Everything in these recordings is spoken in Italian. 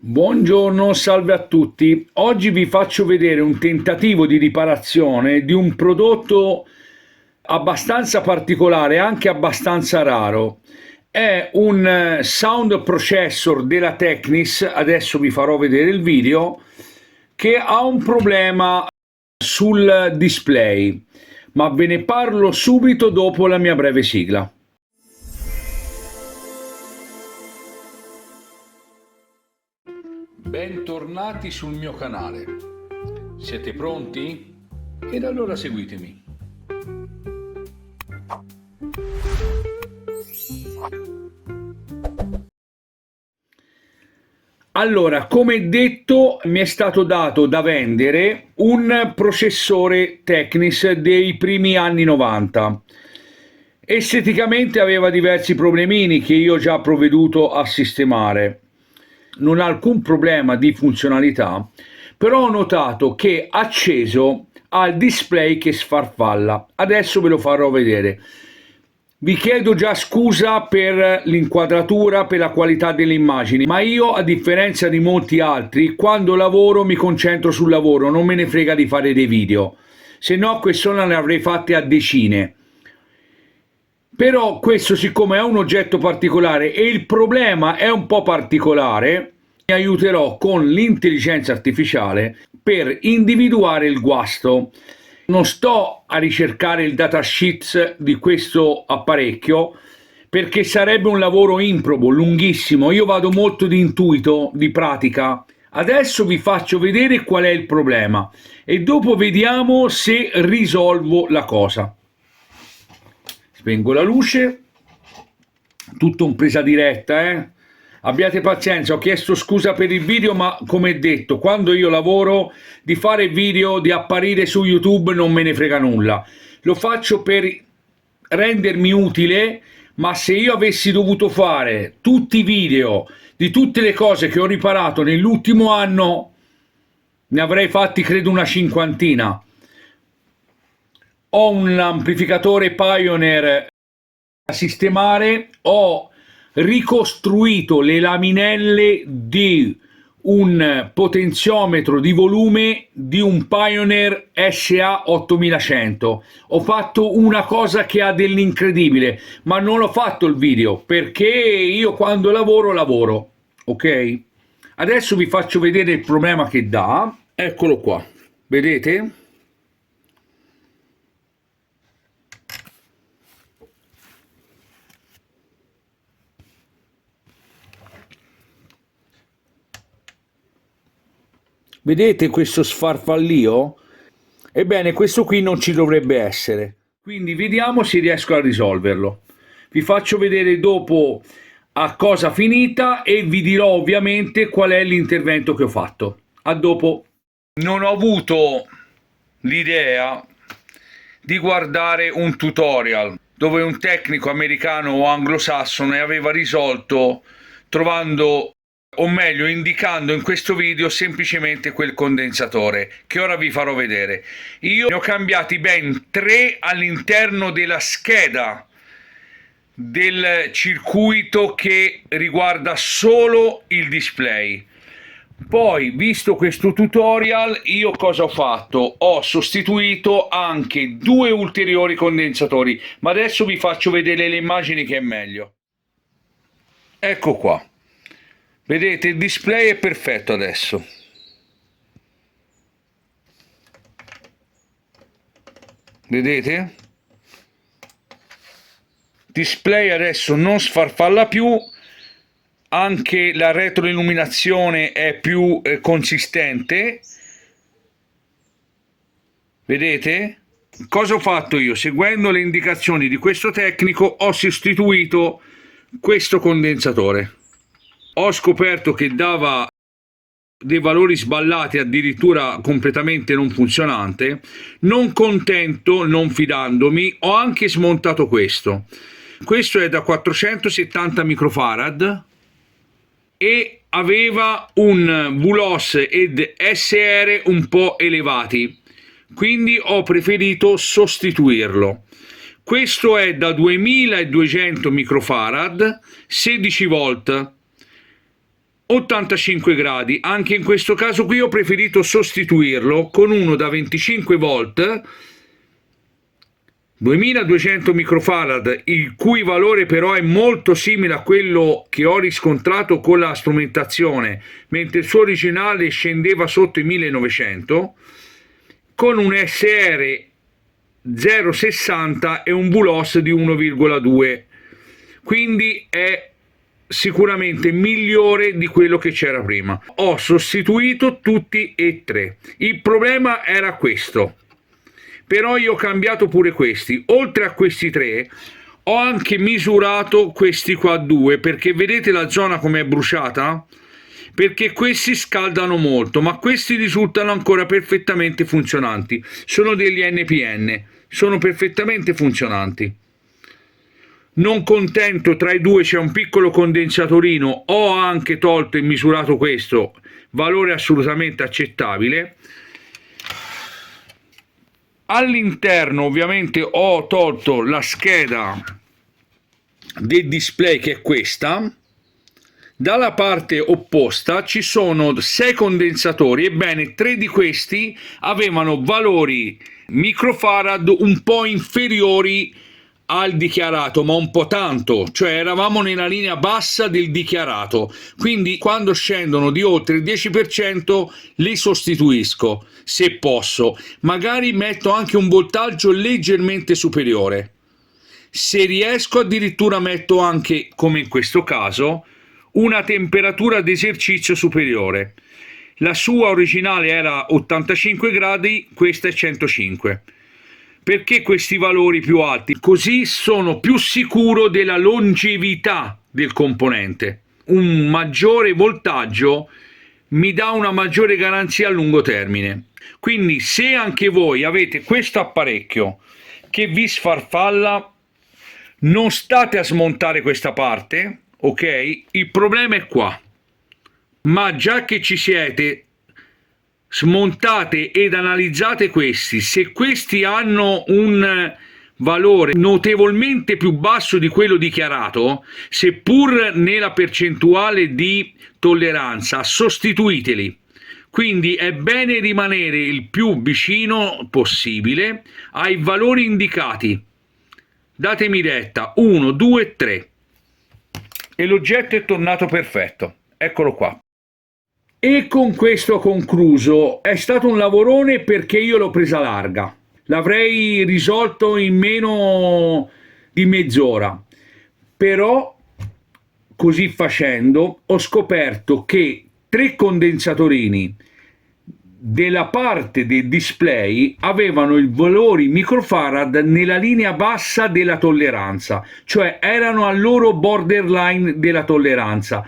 Buongiorno, salve a tutti. Oggi vi faccio vedere un tentativo di riparazione di un prodotto abbastanza particolare, anche abbastanza raro. È un sound processor della Technis, adesso vi farò vedere il video, che ha un problema sul display, ma ve ne parlo subito dopo la mia breve sigla. Bentornati sul mio canale. Siete pronti? Ed allora seguitemi. Allora, come detto, mi è stato dato da vendere un processore Technis dei primi anni 90. Esteticamente aveva diversi problemini che io ho già provveduto a sistemare. Non ha alcun problema di funzionalità, però ho notato che acceso ha il display che sfarfalla. Adesso ve lo farò vedere. Vi chiedo già scusa per l'inquadratura, per la qualità delle immagini, ma io, a differenza di molti altri, quando lavoro mi concentro sul lavoro, non me ne frega di fare dei video, se no queste ne avrei fatte a decine. Però questo, siccome è un oggetto particolare e il problema è un po' particolare, mi aiuterò con l'intelligenza artificiale per individuare il guasto. Non sto a ricercare il datasheet di questo apparecchio perché sarebbe un lavoro improbo, lunghissimo. Io vado molto di intuito, di pratica. Adesso vi faccio vedere qual è il problema e dopo vediamo se risolvo la cosa. Spengo la luce, tutto in presa diretta, Abbiate pazienza, ho chiesto scusa per il video, ma come detto, quando io lavoro, di fare video, di apparire su YouTube non me ne frega nulla. Lo faccio per rendermi utile, ma se io avessi dovuto fare tutti i video di tutte le cose che ho riparato nell'ultimo anno, ne avrei fatti credo una cinquantina. Ho un amplificatore Pioneer da sistemare, ho ricostruito le laminelle di un potenziometro di volume di un Pioneer SA 8100. Ho fatto una cosa che ha dell'incredibile, ma non ho fatto il video perché io quando lavoro, ok? Adesso vi faccio vedere il problema che dà. Eccolo qua, vedete? Vedete questo sfarfallio? Ebbene, questo qui non ci dovrebbe essere. Quindi vediamo se riesco a risolverlo. Vi faccio vedere dopo a cosa finita e vi dirò ovviamente qual è l'intervento che ho fatto. A dopo. Non ho avuto l'idea di guardare un tutorial dove un tecnico americano o anglosassone aveva risolto trovando, o meglio indicando in questo video semplicemente quel condensatore che ora vi farò vedere. Io ne ho cambiati ben 3 all'interno della scheda del circuito che riguarda solo il display. Poi, visto questo tutorial, io cosa ho fatto? Ho sostituito anche 2 ulteriori condensatori, ma adesso vi faccio vedere le immagini che è meglio. Ecco qua. Vedete, il display è perfetto adesso. Vedete? Display adesso non sfarfalla più, anche la retroilluminazione è più consistente. Vedete? Cosa ho fatto io? Seguendo le indicazioni di questo tecnico ho sostituito questo condensatore. Ho scoperto che dava dei valori sballati, addirittura completamente non funzionante. Non contento, non fidandomi, ho anche smontato questo. Questo è da 470 microfarad e aveva un VLOS ed SR un po' elevati, quindi ho preferito sostituirlo. Questo è da 2200 microfarad, 16 volt. 85 gradi. Anche in questo caso qui ho preferito sostituirlo con uno da 25 volt 2200 microfarad, il cui valore però è molto simile a quello che ho riscontrato con la strumentazione, mentre il suo originale scendeva sotto i 1900, con un SR 0,60 e un BULOS di 1,2, quindi è sicuramente migliore di quello che c'era prima. Ho sostituito tutti e tre. Il problema era questo, però io ho cambiato pure questi. Oltre a questi tre ho anche misurato questi qua due, perché vedete la zona come è bruciata? Perché questi scaldano molto, ma questi risultano ancora perfettamente funzionanti. Sono degli NPN, sono perfettamente funzionanti. Non contento, tra i due c'è un piccolo condensatorino, ho anche tolto e misurato questo, valore assolutamente accettabile. All'interno ovviamente ho tolto la scheda del display, che è questa. Dalla parte opposta ci sono 6 condensatori, ebbene 3 di questi avevano valori microfarad un po' inferiori al dichiarato, ma un po' tanto, cioè eravamo nella linea bassa del dichiarato, quindi quando scendono di oltre il 10% li sostituisco, se posso, magari metto anche un voltaggio leggermente superiore, se riesco addirittura metto anche, come in questo caso, una temperatura d'esercizio superiore. La sua originale era 85 gradi, questa è 105. Perché questi valori più alti? Così sono più sicuro della longevità del componente. Un maggiore voltaggio mi dà una maggiore garanzia a lungo termine. Quindi se anche voi avete questo apparecchio che vi sfarfalla, non state a smontare questa parte, ok? Il problema è qua. Ma già che ci siete, smontate ed analizzate questi. Se questi hanno un valore notevolmente più basso di quello dichiarato, seppur nella percentuale di tolleranza, sostituiteli. Quindi è bene rimanere il più vicino possibile ai valori indicati. Datemi retta, 1, 2, 3. E l'oggetto è tornato perfetto. Eccolo qua. E con questo ho concluso. È stato un lavorone perché io l'ho presa larga. L'avrei risolto in meno di mezz'ora. Però, così facendo, ho scoperto che 3 condensatorini della parte del display avevano i valori microfarad nella linea bassa della tolleranza, cioè erano al loro borderline della tolleranza.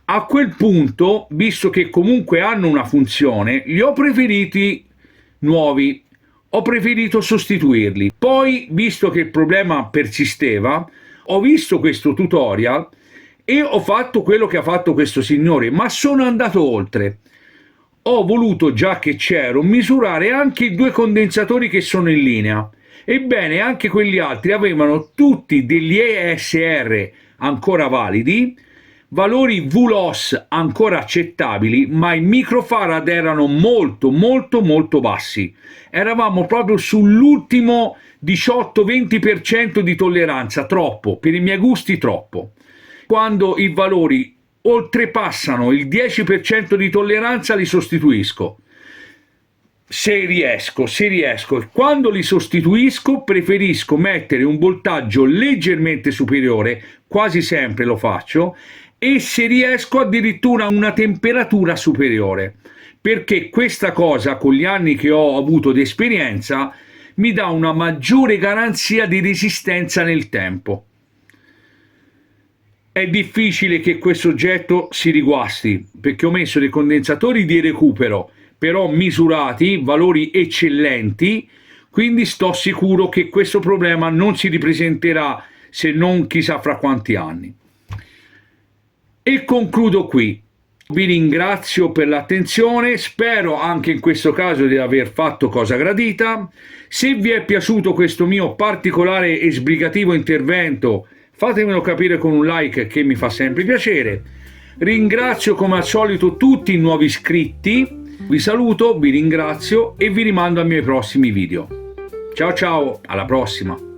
A quel punto, visto che comunque hanno una funzione, li ho preferiti nuovi, ho preferito sostituirli. Poi, visto che il problema persisteva, ho visto questo tutorial e ho fatto quello che ha fatto questo signore, ma sono andato oltre. Ho voluto, già che c'ero, misurare anche i 2 condensatori che sono in linea. Ebbene, anche quegli altri avevano tutti degli ESR ancora validi, valori VLOS ancora accettabili, ma i microfarad erano molto bassi. Eravamo proprio sull'ultimo 18-20% di tolleranza, troppo, per i miei gusti troppo. Quando i valori oltrepassano il 10% di tolleranza li sostituisco. Se riesco. E quando li sostituisco preferisco mettere un voltaggio leggermente superiore, quasi sempre lo faccio, e se riesco addirittura una temperatura superiore, perché questa cosa, con gli anni che ho avuto di esperienza, mi dà una maggiore garanzia di resistenza nel tempo. È difficile che questo oggetto si riguasti, perché ho messo dei condensatori di recupero, però misurati, valori eccellenti, quindi sto sicuro che questo problema non si ripresenterà, se non chissà fra quanti anni. E concludo qui. Vi ringrazio per l'attenzione, spero anche in questo caso di aver fatto cosa gradita. Se vi è piaciuto questo mio particolare e sbrigativo intervento, fatemelo capire con un like, che mi fa sempre piacere. Ringrazio come al solito tutti i nuovi iscritti, vi saluto, vi ringrazio e vi rimando ai miei prossimi video. Ciao ciao, alla prossima!